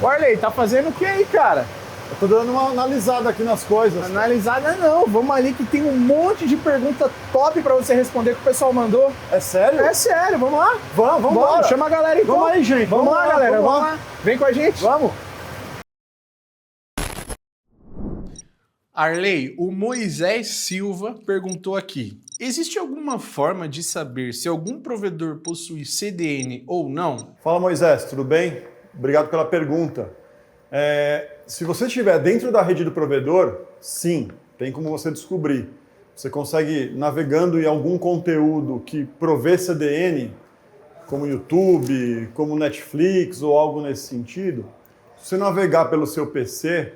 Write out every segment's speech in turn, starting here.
Ô Arley, tá fazendo o que aí, cara? Eu tô dando uma analisada aqui nas coisas. Analisada não, vamos ali que tem um monte de pergunta top pra você responder que o pessoal mandou. É sério? É sério, vamos lá? Vamos embora. Chama a galera então. Vamos aí, gente. Vamos lá, galera, vamos lá. Vem com a gente. Vamos. Arley, o Moisés Silva perguntou aqui: existe alguma forma de saber se algum provedor possui CDN ou não? Fala, Moisés, tudo bem? Obrigado pela pergunta. Se você estiver dentro da rede do provedor, sim, tem como você descobrir. Você consegue, navegando em algum conteúdo que provê CDN, como YouTube, como Netflix ou algo nesse sentido, se você navegar pelo seu PC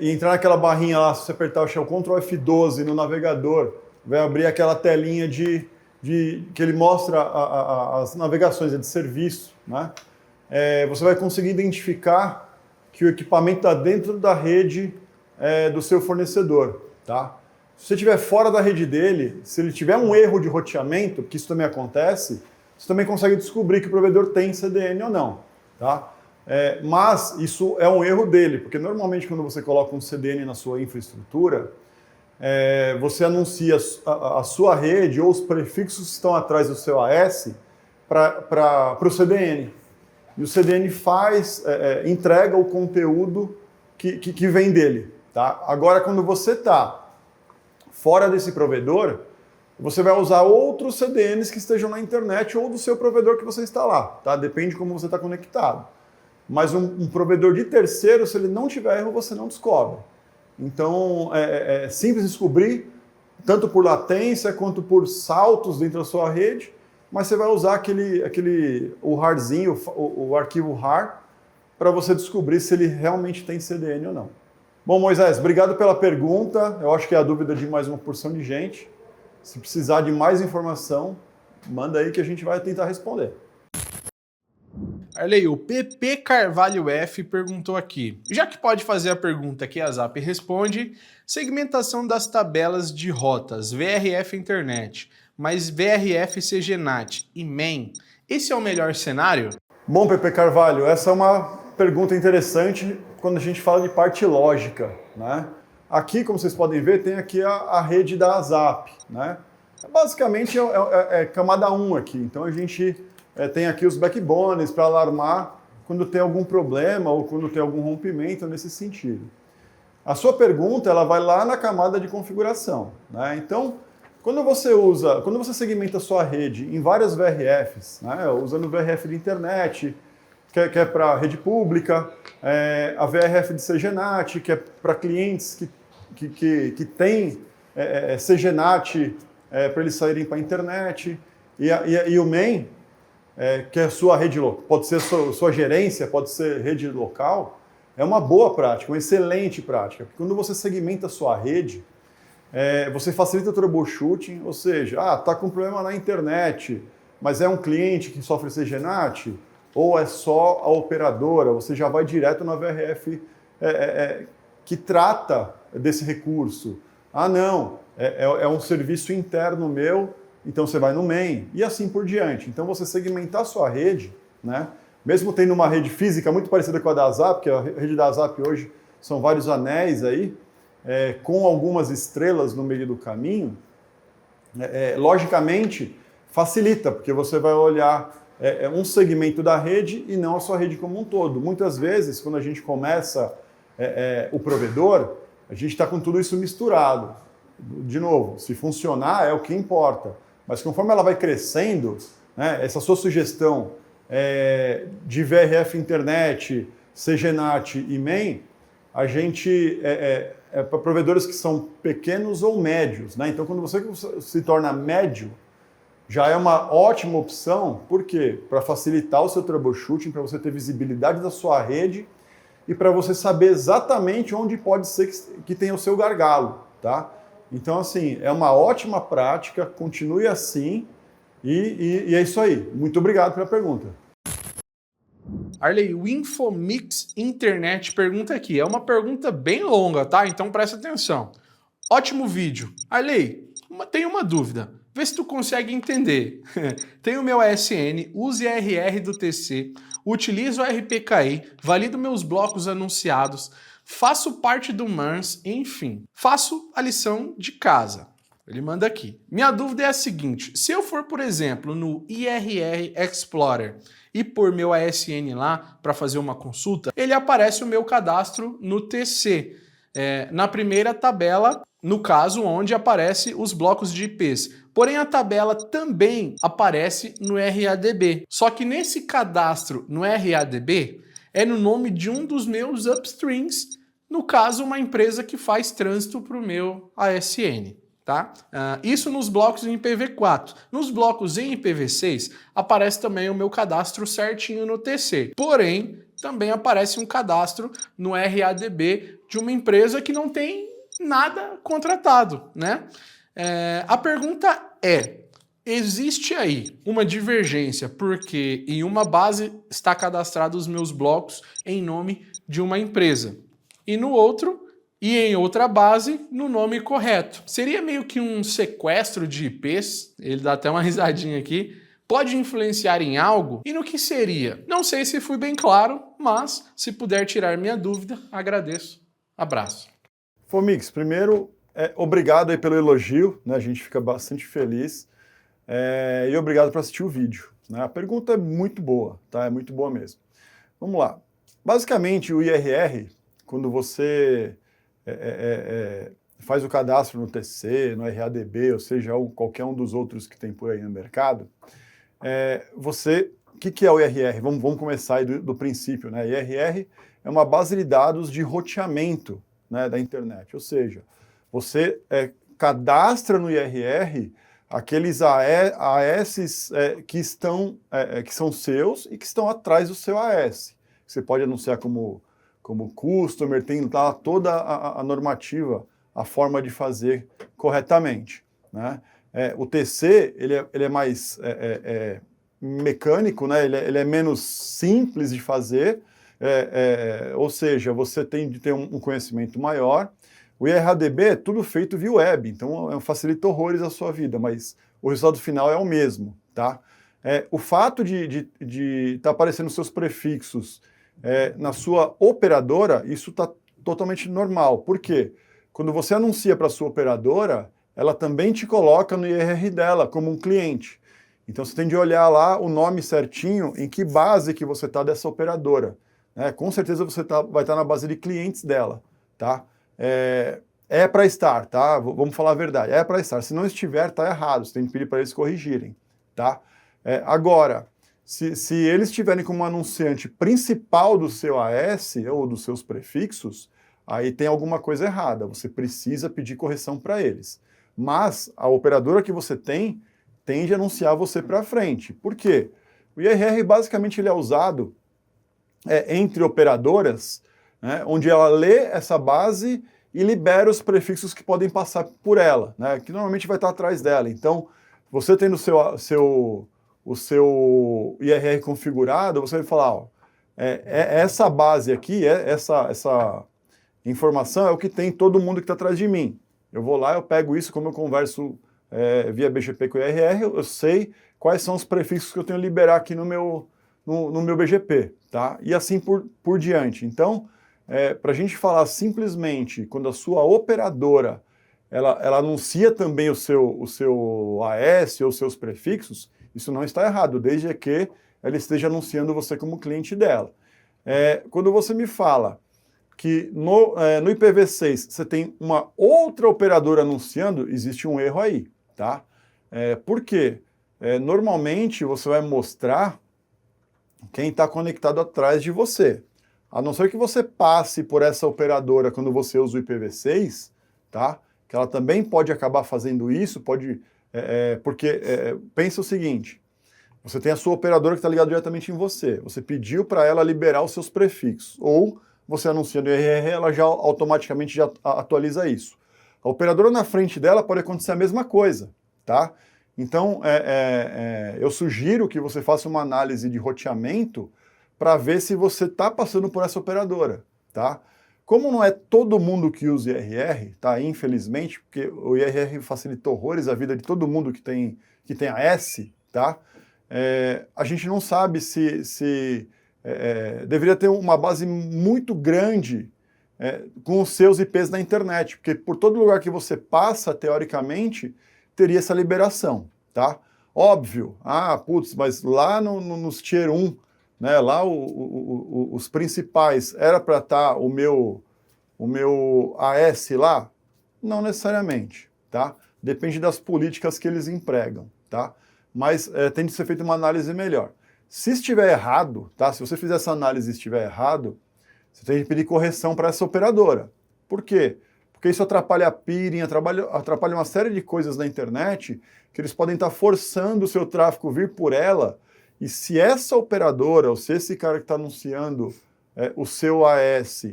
e entrar naquela barrinha lá, se você apertar o Ctrl F12 no navegador, vai abrir aquela telinha que ele mostra as navegações de serviço, né? Você vai conseguir identificar que o equipamento está dentro da rede do seu fornecedor, tá? Se você estiver fora da rede dele, se ele tiver um erro de roteamento, porque isso também acontece, você também consegue descobrir que o provedor tem CDN ou não, tá? Mas isso é um erro dele, porque normalmente quando você coloca um CDN na sua infraestrutura, você anuncia a sua rede ou os prefixos que estão atrás do seu AS para o CDN. E o CDN entrega o conteúdo que vem dele. Tá? Agora, quando você está fora desse provedor, você vai usar outros CDNs que estejam na internet ou do seu provedor que você está lá. Tá? Depende de como você está conectado. Mas um provedor de terceiro, se ele não tiver erro, você não descobre. Então, é simples descobrir, tanto por latência quanto por saltos dentro da sua rede, mas você vai usar o RARzinho, o arquivo RAR, para você descobrir se ele realmente tem CDN ou não. Bom, Moisés, obrigado pela pergunta. Eu acho que é a dúvida de mais uma porção de gente. Se precisar de mais informação, manda aí que a gente vai tentar responder. Arley, o PP Carvalho F perguntou aqui: já que pode fazer a pergunta que a Zap responde, segmentação das tabelas de rotas, VRF Internet, mas VRF CGNAT e MEN, esse é o melhor cenário? Bom, PP Carvalho, essa é uma pergunta interessante quando a gente fala de parte lógica, né? Aqui, como vocês podem ver, tem aqui a rede da Zap, né? Basicamente é camada 1 aqui, então a gente tem aqui os backbones para alarmar quando tem algum problema ou quando tem algum rompimento nesse sentido. A sua pergunta, ela vai lá na camada de configuração, né? Então, quando você segmenta a sua rede em várias VRFs, né, usando o VRF de internet, que é para rede pública, a VRF de CGNAT, que é para clientes que têm CGNAT para eles saírem para a internet, e o MEN, que é a sua rede local, pode ser sua gerência, pode ser rede local, é uma boa prática, uma excelente prática, porque quando você segmenta a sua rede, você facilita o troubleshooting, ou seja, está com problema na internet, mas é um cliente que sofre CGNAT, ou é só a operadora, você já vai direto na VRF que trata desse recurso. Ah, não, é um serviço interno meu, então você vai no MEN, e assim por diante. Então você segmentar a sua rede, né? Mesmo tendo uma rede física muito parecida com a da Zap, que a rede da Zap hoje são vários anéis aí, com algumas estrelas no meio do caminho, logicamente facilita, porque você vai olhar um segmento da rede e não a sua rede como um todo. Muitas vezes, quando a gente começa o provedor, a gente está com tudo isso misturado. De novo, se funcionar é o que importa, mas conforme ela vai crescendo, né, essa sua sugestão de VRF Internet, CGNAT e MEN, a gente para provedores que são pequenos ou médios, né? Então, quando você se torna médio, já é uma ótima opção. Por quê? Para facilitar o seu troubleshooting, para você ter visibilidade da sua rede e para você saber exatamente onde pode ser que tenha o seu gargalo, tá? Então, assim, é uma ótima prática, continue assim e é isso aí. Muito obrigado pela pergunta. Arley, o Infomix Internet pergunta aqui. É uma pergunta bem longa, tá? Então presta atenção. Ótimo vídeo. Arley, tenho uma dúvida. Vê se tu consegue entender. Tenho meu ASN, uso IRR do TC, utilizo o RPKI, valido meus blocos anunciados, faço parte do MARS, enfim, faço a lição de casa. Ele manda aqui. Minha dúvida é a seguinte, se eu for, por exemplo, no IRR Explorer e pôr meu ASN lá para fazer uma consulta, ele aparece o meu cadastro no TC, na primeira tabela, no caso onde aparece os blocos de IPs. Porém, a tabela também aparece no RADB. Só que nesse cadastro no RADB é no nome de um dos meus upstreams, no caso, uma empresa que faz trânsito para o meu ASN. Tá? Isso nos blocos em IPv4. Nos blocos em IPv6 aparece também o meu cadastro certinho no TC. Porém, também aparece um cadastro no RADB de uma empresa que não tem nada contratado, né? A pergunta é, existe aí uma divergência porque em uma base está cadastrado os meus blocos em nome de uma empresa e no outro e em outra base no nome correto. Seria meio que um sequestro de IPs, ele dá até uma risadinha aqui, pode influenciar em algo? E no que seria? Não sei se fui bem claro, mas se puder tirar minha dúvida, agradeço. Abraço. Fomix, primeiro, obrigado aí pelo elogio, né? A gente fica bastante feliz. E obrigado por assistir o vídeo, né? A pergunta é muito boa, tá? É muito boa mesmo. Vamos lá. Basicamente, o IRR, quando você faz o cadastro no TC, no RADB, ou seja, qualquer um dos outros que tem por aí no mercado, o que é o IRR? Vamos começar aí do princípio, né? IRR é uma base de dados de roteamento, né, da internet, ou seja, você cadastra no IRR aqueles AS que são seus e que estão atrás do seu AS. Você pode anunciar como customer, tem lá toda a normativa, a forma de fazer corretamente, né? O TC, ele é mais mecânico, né? Ele é menos simples de fazer, ou seja, você tem de ter um conhecimento maior. O IRADB é tudo feito via web, então facilita horrores a sua vida, mas o resultado final é o mesmo, tá? O fato de estar aparecendo seus prefixos na sua operadora, isso está totalmente normal. Por quê? Quando você anuncia para a sua operadora, ela também te coloca no IRR dela como um cliente. Então você tem de olhar lá o nome certinho, em que base que você está dessa operadora. Com certeza você vai estar na base de clientes dela, tá? Para estar, tá? Vamos falar a verdade, para estar. Se não estiver, está errado, você tem que pedir para eles corrigirem, tá? Agora, se eles estiverem como anunciante principal do seu AS ou dos seus prefixos, aí tem alguma coisa errada, você precisa pedir correção para eles. Mas a operadora que você tem tende a anunciar você para frente. Por quê? O IRR basicamente ele é usado entre operadoras, né, onde ela lê essa base e libera os prefixos que podem passar por ela, né, que normalmente vai estar atrás dela. Então, você tendo o seu IRR configurado, você vai falar, essa base aqui, essa informação é o que tem todo mundo que está atrás de mim. Eu vou lá, eu pego isso, como eu converso via BGP com o IRR, eu sei quais são os prefixos que eu tenho que liberar aqui no meu BGP, tá? E assim por diante. Então, para a gente falar simplesmente, quando a sua operadora ela anuncia também o seu AS ou seus prefixos, isso não está errado, desde que ela esteja anunciando você como cliente dela. Quando você me fala que no IPv6 você tem uma outra operadora anunciando, existe um erro aí, tá? Por quê? Normalmente você vai mostrar quem está conectado atrás de você. A não ser que você passe por essa operadora quando você usa o IPv6, tá? Que ela também pode acabar fazendo isso, porque pensa o seguinte, você tem a sua operadora que está ligada diretamente em você, você pediu para ela liberar os seus prefixos, ou você anuncia no IRR, ela já automaticamente já atualiza isso. A operadora na frente dela pode acontecer a mesma coisa, tá? Então, eu sugiro que você faça uma análise de roteamento para ver se você está passando por essa operadora, tá? Como não é todo mundo que usa IRR, tá? Infelizmente, porque o IRR facilita horrores a vida de todo mundo que tem AS, tá? A gente não sabe se deveria ter uma base muito grande com os seus IPs na internet, porque por todo lugar que você passa, teoricamente, teria essa liberação, tá? Óbvio, mas lá nos Tier 1, né, lá os principais, era para estar o meu AS lá? Não necessariamente, tá? Depende das políticas que eles empregam, tá? Mas tem de ser feita uma análise melhor. Se estiver errado, tá? Se você fizer essa análise e estiver errado, você tem que pedir correção para essa operadora. Por quê? Porque isso atrapalha a peering, atrapalha uma série de coisas na internet que eles podem estar forçando o seu tráfego vir por ela. E se essa operadora, ou se esse cara que está anunciando o seu AS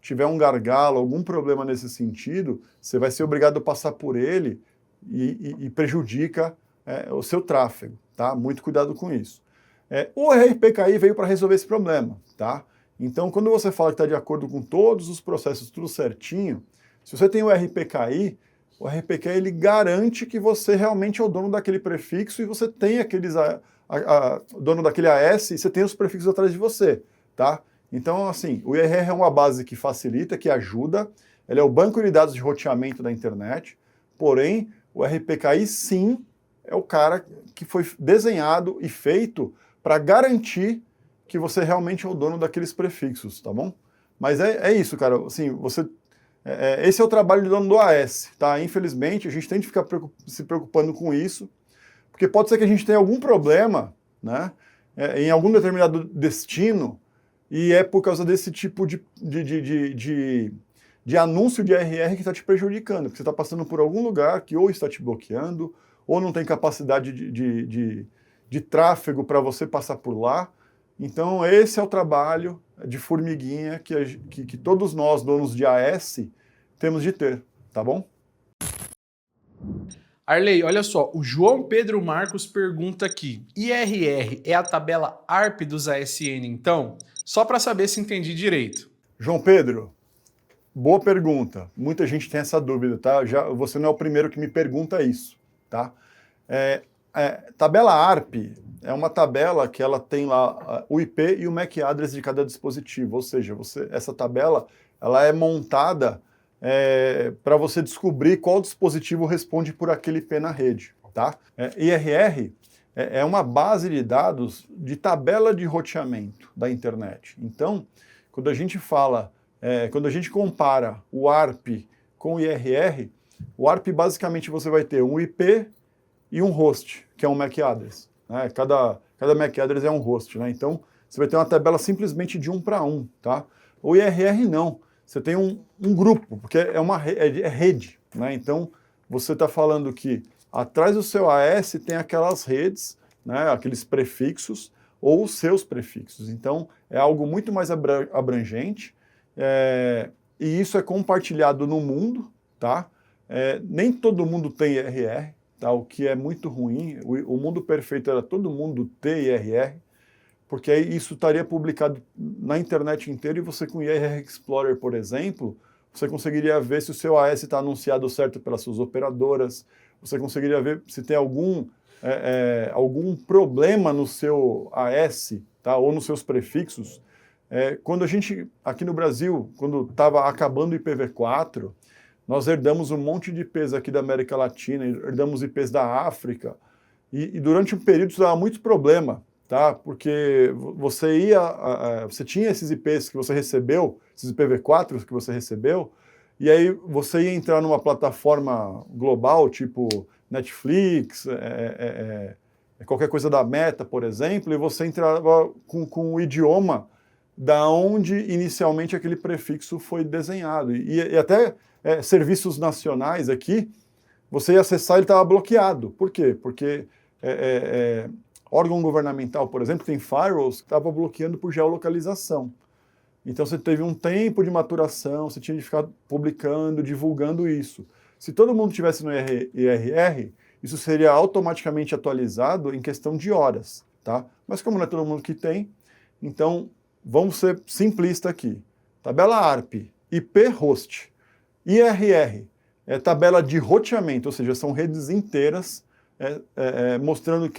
tiver um gargalo, algum problema nesse sentido, você vai ser obrigado a passar por ele e prejudica o seu tráfego, tá? Muito cuidado com isso. O RPKI veio para resolver esse problema, tá? Então, quando você fala que está de acordo com todos os processos, tudo certinho, se você tem o RPKI ele garante que você realmente é o dono daquele prefixo e você tem dono daquele AS e você tem os prefixos atrás de você, tá? Então, assim, o IRR é uma base que facilita, que ajuda, ele é o banco de dados de roteamento da internet, porém, o RPKI, sim, é o cara que foi desenhado e feito para garantir que você realmente é o dono daqueles prefixos, tá bom? Mas é isso, cara, assim, esse é o trabalho do dono do AS, tá? Infelizmente, a gente tem que ficar se preocupando com isso, porque pode ser que a gente tenha algum problema, né, em algum determinado destino, e é por causa desse tipo de anúncio de IRR que está te prejudicando, porque você está passando por algum lugar que ou está te bloqueando, ou não tem capacidade de tráfego para você passar por lá. Então, esse é o trabalho de formiguinha que todos nós, donos de AS, temos de ter, tá bom? Arley, olha só, o João Pedro Marcos pergunta aqui, IRR é a tabela ARP dos ASN, então? Só para saber se entendi direito. João Pedro, boa pergunta. Muita gente tem essa dúvida, tá? Você não é o primeiro que me pergunta isso, tá? Tabela ARP é uma tabela que ela tem lá o IP e o MAC address de cada dispositivo, ou seja, essa tabela ela é montada para você descobrir qual dispositivo responde por aquele IP na rede, tá? IRR é uma base de dados de tabela de roteamento da internet. Então, quando a gente quando a gente compara o ARP com o IRR, o ARP basicamente você vai ter um IP e um host, que é um MAC address. Né? Cada MAC address é um host, né? Então, você vai ter uma tabela simplesmente de 1 para 1, tá? O IRR não. Você tem um grupo, porque é rede, né? Então, você está falando que atrás do seu AS tem aquelas redes, né, aqueles prefixos, ou os seus prefixos. Então, é algo muito mais abrangente, e isso é compartilhado no mundo, tá? Nem todo mundo tem IRR, tá? O que é muito ruim. O mundo perfeito era todo mundo ter IRR, porque aí isso estaria publicado na internet inteira e você com o IRR Explorer, por exemplo, você conseguiria ver se o seu AS está anunciado certo pelas suas operadoras, você conseguiria ver se tem algum problema no seu AS, tá? Ou nos seus prefixos. Quando a gente, aqui no Brasil, quando estava acabando o IPv4, nós herdamos um monte de IPs aqui da América Latina, herdamos IPs da África, e durante um período isso dava muito problema, tá? Porque você tinha esses IPs que você recebeu, esses IPv4 que você recebeu, e aí você ia entrar numa plataforma global, tipo Netflix, qualquer coisa da Meta, por exemplo, e você entrava com o idioma da onde inicialmente aquele prefixo foi desenhado. E até serviços nacionais aqui, você ia acessar e ele estava bloqueado. Por quê? Porque órgão governamental, por exemplo, tem firewalls que estava bloqueando por geolocalização. Então você teve um tempo de maturação, você tinha de ficar publicando, divulgando isso. Se todo mundo tivesse no IRR, isso seria automaticamente atualizado em questão de horas, tá? Mas como não é todo mundo que tem, então vamos ser simplistas aqui. Tabela ARP IP host. IRR é tabela de roteamento, ou seja, são redes inteiras mostrando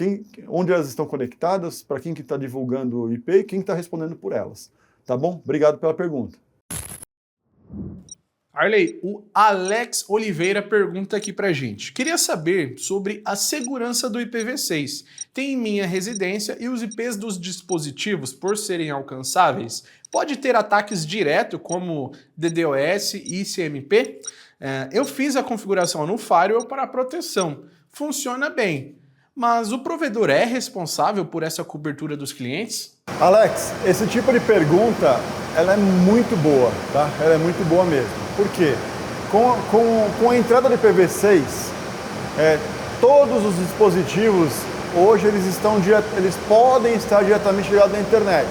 onde elas estão conectadas, para quem que está divulgando o IP e quem está respondendo por elas. Tá bom? Obrigado pela pergunta. Arley, o Alex Oliveira pergunta aqui pra gente. Queria saber sobre a segurança do IPv6. Tem em minha residência e os IPs dos dispositivos, por serem alcançáveis, pode ter ataques direto como DDoS e ICMP? Eu fiz a configuração no firewall para a proteção. Funciona bem. Mas o provedor é responsável por essa cobertura dos clientes? Alex, esse tipo de pergunta, ela é muito boa, tá? Ela é muito boa mesmo. Por quê? Com a entrada de IPv6, todos os dispositivos, hoje, eles podem estar diretamente ligados à internet.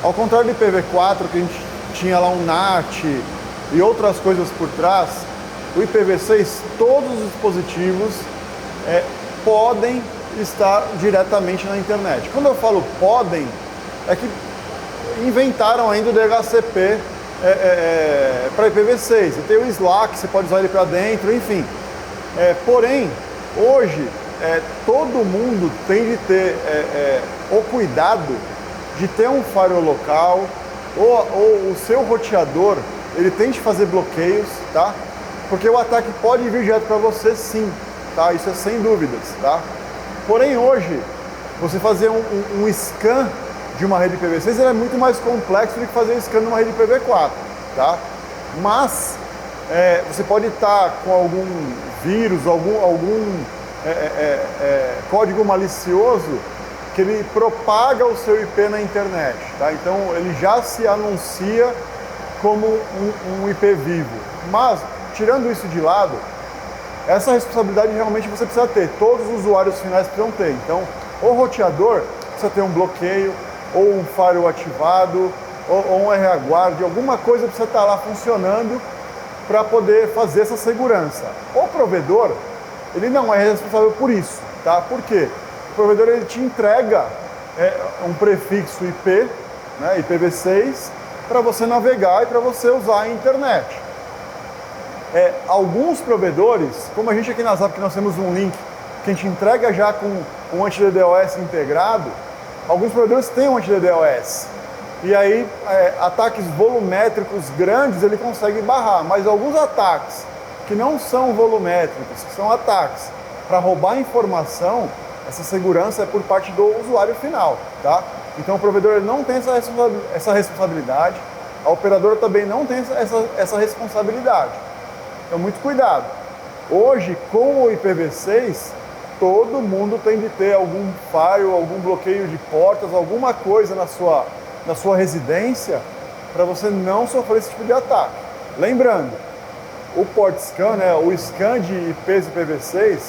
Ao contrário do IPv4, que a gente tinha lá um NAT e outras coisas por trás, o IPv6, todos os dispositivos podem estar diretamente na internet. Quando eu falo podem, é que inventaram ainda o DHCP para IPv6. Você tem o Slack, você pode usar ele para dentro, enfim. Porém, hoje, todo mundo tem de ter o cuidado de ter um firewall local, ou o seu roteador, ele tem de fazer bloqueios, tá? Porque o ataque pode vir direto para você, sim, tá? Isso é sem dúvidas, tá? Porém, hoje, você fazer um scan de uma rede IPv6 é muito mais complexo do que fazer um scan de uma rede IPv4, tá? Mas você pode estar com algum vírus, algum código malicioso que ele propaga o seu IP na internet, tá? Então ele já se anuncia como um IP vivo. Mas, tirando isso de lado, essa responsabilidade realmente você precisa ter, todos os usuários finais precisam ter. Então, o roteador precisa ter um bloqueio, ou um firewall ativado, ou um RA-Guard, alguma coisa precisa estar lá funcionando para poder fazer essa segurança. O provedor, ele não é responsável por isso, tá? Por quê? O provedor, ele te entrega um prefixo IP, né, IPv6, para você navegar e para você usar a internet. Alguns provedores, como a gente aqui na Zap, que nós temos um link que a gente entrega já com um anti-DDoS integrado, alguns provedores têm um anti-DDoS. E aí, ataques volumétricos grandes, ele consegue barrar. Mas alguns ataques que não são volumétricos, que são ataques para roubar informação, essa segurança é por parte do usuário final, tá? Então o provedor ele não tem essa responsabilidade, a operadora também não tem essa responsabilidade. Então muito cuidado. Hoje, com o IPv6, todo mundo tem de ter algum firewall, algum bloqueio de portas, alguma coisa na sua residência para você não sofrer esse tipo de ataque. Lembrando, o port scan, né, o scan de IPs IPv6,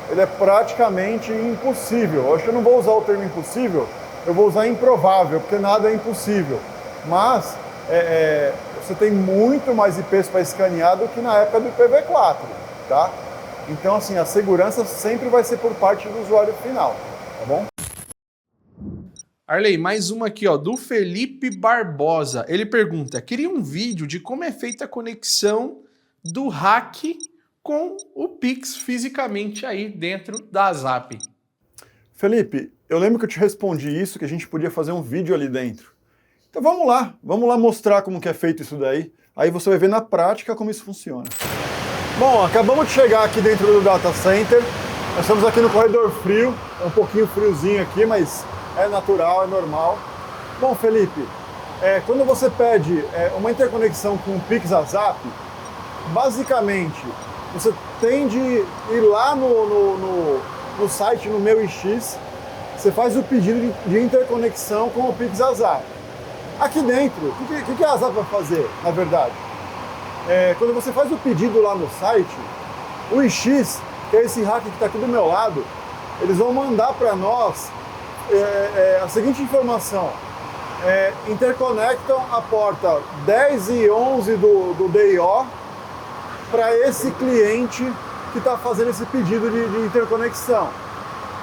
ele é praticamente impossível. Hoje eu não vou usar o termo impossível, eu vou usar improvável, porque nada é impossível. Mas você tem muito mais IPs para escanear do que na época do IPv4, tá? Então, assim, a segurança sempre vai ser por parte do usuário final, tá bom? Arley, mais uma aqui, ó, do Felipe Barbosa. Ele pergunta, queria um vídeo de como é feita a conexão do hack com o Pix fisicamente aí dentro da Zap. Felipe, eu lembro que eu te respondi isso, que a gente podia fazer um vídeo ali dentro. Então vamos lá mostrar como que é feito isso daí. Aí você vai ver na prática como isso funciona. Bom, acabamos de chegar aqui dentro do data center. Nós estamos aqui no corredor frio, é um pouquinho friozinho aqui, mas é natural, é normal. Bom, Felipe, quando você pede uma interconexão com o Pix Zap, basicamente você tem de ir lá no site, no Meu IX, você faz o pedido de interconexão com o Pix Zap. Aqui dentro, o que a Zap vai fazer, na verdade? Quando você faz o pedido lá no site, o IX, que é esse hack que está aqui do meu lado, eles vão mandar para nós a seguinte informação: interconectam a porta 10 e 11 do DIO para esse cliente que está fazendo esse pedido de interconexão.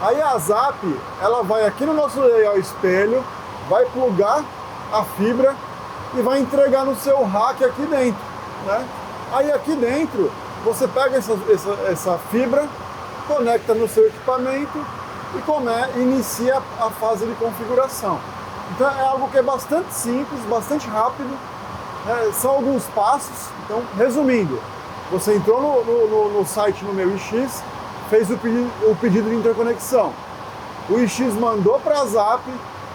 Aí a Zap, ela vai aqui no nosso DIO espelho, vai plugar a fibra e vai entregar no seu rack aqui dentro. né? Aí aqui dentro, você pega essa fibra, conecta no seu equipamento e inicia a fase de configuração. Então é algo que é bastante simples, bastante rápido, né? São alguns passos. Então, resumindo, você entrou no site no Meu iX, fez o pedido de interconexão. O iX mandou para a Zap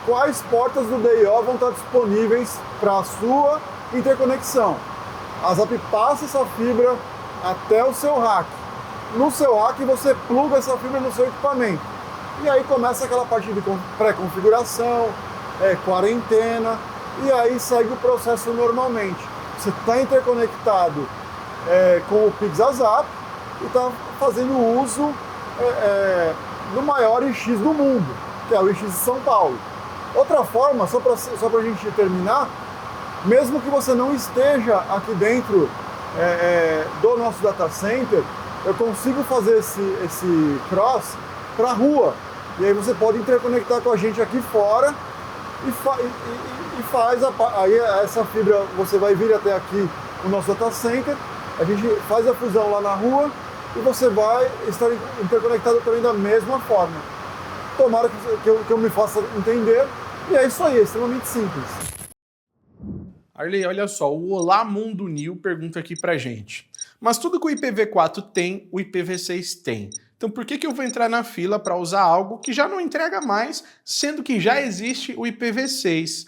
quais portas do DIO vão estar disponíveis para a sua interconexão. A Zap passa essa fibra até o seu rack. No seu rack você pluga essa fibra no seu equipamento. E aí começa aquela parte de pré-configuração, quarentena, e aí segue o processo normalmente. Você está interconectado com o Pix Zap e está fazendo uso do maior iX do mundo, que é o iX de São Paulo. Outra forma, só para a gente terminar, mesmo que você não esteja aqui dentro do nosso data center, eu consigo fazer esse cross para a rua. E aí você pode interconectar com a gente aqui fora e faz aí essa fibra, você vai vir até aqui no nosso data center, a gente faz a fusão lá na rua e você vai estar interconectado também da mesma forma. Tomara que eu me faça entender, e é isso aí, é extremamente simples. Arley, olha só, o Olá Mundo New pergunta aqui pra gente. Mas tudo que o IPv4 tem, o IPv6 tem. Então por que eu vou entrar na fila para usar algo que já não entrega mais, sendo que já existe o IPv6,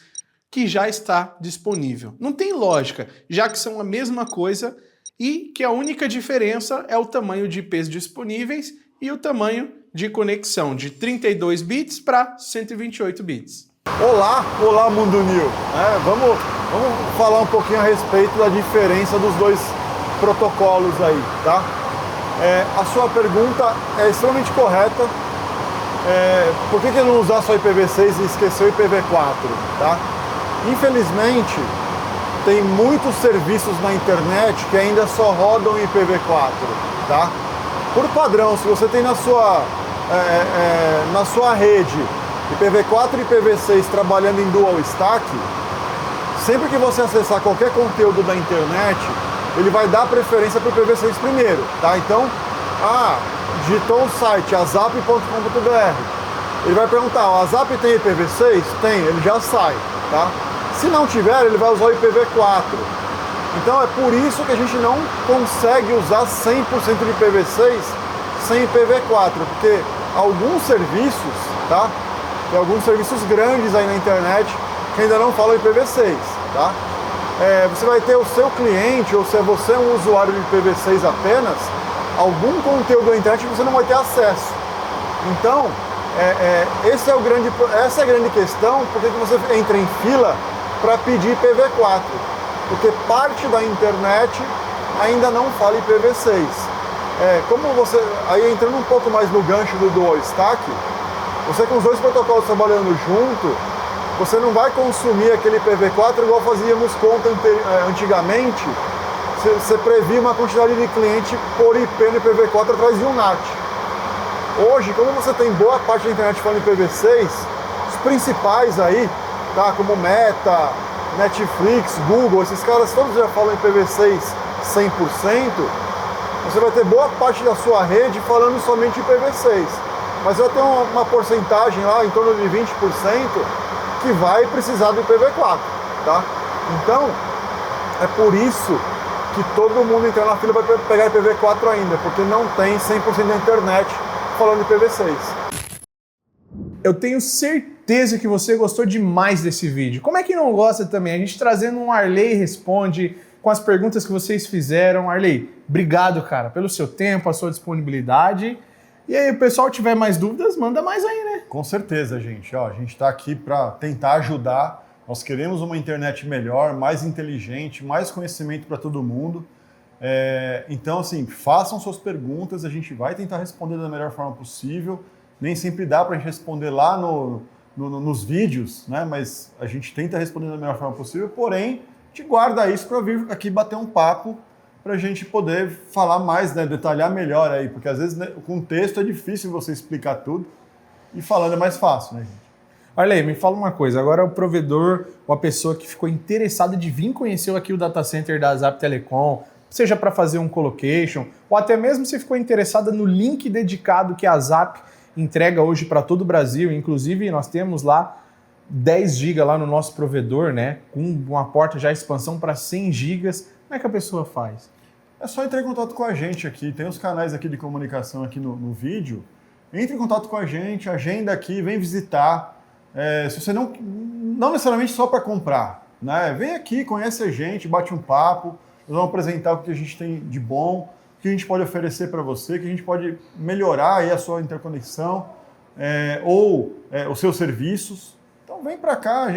que já está disponível? Não tem lógica, já que são a mesma coisa e que a única diferença é o tamanho de IPs disponíveis e o tamanho de conexão, de 32 bits para 128 bits. Olá Mundo New. Vamos falar um pouquinho a respeito da diferença dos dois protocolos aí, tá? A sua pergunta é extremamente correta. Por que não usar só IPv6 e esquecer o IPv4, tá? Infelizmente, tem muitos serviços na internet que ainda só rodam IPv4, tá? Por padrão, se você tem na sua rede IPv4 e IPv6 trabalhando em dual stack, sempre que você acessar qualquer conteúdo da internet, ele vai dar preferência para o IPv6 primeiro, tá? Então, digitou o site azap.com.br, ele vai perguntar, o Azap tem IPv6? Tem, ele já sai, tá? Se não tiver, ele vai usar o IPv4. Então é por isso que a gente não consegue usar 100% de IPv6 sem IPv4, porque alguns serviços, tá? Tem alguns serviços grandes aí na internet que ainda não falam IPv6, tá? Você vai ter o seu cliente, ou se você é um usuário de IPv6 apenas, algum conteúdo da internet você não vai ter acesso. Então, essa é a grande questão, porque você entra em fila para pedir IPv4, porque parte da internet ainda não fala IPv6. Aí entrando um pouco mais no gancho do dual stack, você com os dois protocolos trabalhando junto, você não vai consumir aquele IPv4 igual fazíamos conta antigamente. Você previa uma quantidade de cliente por IP no IPv4 atrás de um NAT. Hoje, como você tem boa parte da internet falando IPv6, os principais aí, tá, como Meta, Netflix, Google, esses caras todos já falam IPv6 100%, você vai ter boa parte da sua rede falando somente IPv6. Mas vai ter uma porcentagem lá, em torno de 20%, que vai precisar do IPv4, tá? Então, é por isso que todo mundo entrar na fila vai pegar IPv4 ainda, porque não tem 100% da internet falando IPv6. Eu tenho certeza que você gostou demais desse vídeo. Como é que não gosta também? A gente trazendo um Arley Responde com as perguntas que vocês fizeram. Arley, obrigado, cara, pelo seu tempo, a sua disponibilidade. E aí, o pessoal tiver mais dúvidas, manda mais aí, né? Com certeza, gente. A gente está aqui para tentar ajudar. Nós queremos uma internet melhor, mais inteligente, mais conhecimento para todo mundo. Então, assim, façam suas perguntas, a gente vai tentar responder da melhor forma possível. Nem sempre dá para a gente responder lá nos vídeos, né? Mas a gente tenta responder da melhor forma possível, porém, a gente guarda isso para vir aqui bater um papo para a gente poder falar mais, né? Detalhar melhor aí, porque às vezes, né, com texto é difícil você explicar tudo e falando é mais fácil, né, gente? Arley, me fala uma coisa, agora o provedor ou a pessoa que ficou interessada de vir conhecer aqui o data center da Zap Telecom, seja para fazer um colocation, ou até mesmo se ficou interessada no link dedicado que a Zap entrega hoje para todo o Brasil, inclusive nós temos lá 10 GB lá no nosso provedor, né, com uma porta já expansão para 100 GB, como é que a pessoa faz? É só entrar em contato com a gente aqui, tem os canais aqui de comunicação aqui no vídeo, entre em contato com a gente, agenda aqui, vem visitar. Se você não necessariamente só para comprar, né? Vem aqui, conhece a gente, bate um papo, nós vamos apresentar o que a gente tem de bom, o que a gente pode oferecer para você, que a gente pode melhorar aí a sua interconexão ou os seus serviços. Então vem para cá,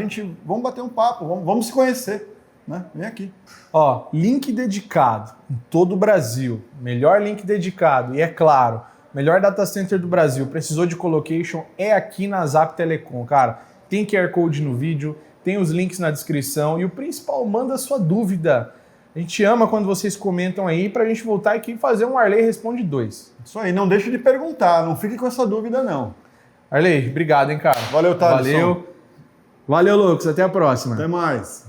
vamos bater um papo, vamos se conhecer, né? Vem aqui. Ó, link dedicado em todo o Brasil, melhor link dedicado e é claro, melhor data center do Brasil, precisou de colocation, é aqui na Zap Telecom, cara. Tem QR Code no vídeo, tem os links na descrição e o principal, manda a sua dúvida. A gente ama quando vocês comentam aí pra gente voltar aqui e fazer um Arley Responde 2. Isso aí, não deixe de perguntar, não fique com essa dúvida não. Arley, obrigado, hein, cara. Valeu, Thaleson. Valeu, Lucas, até a próxima. Até mais.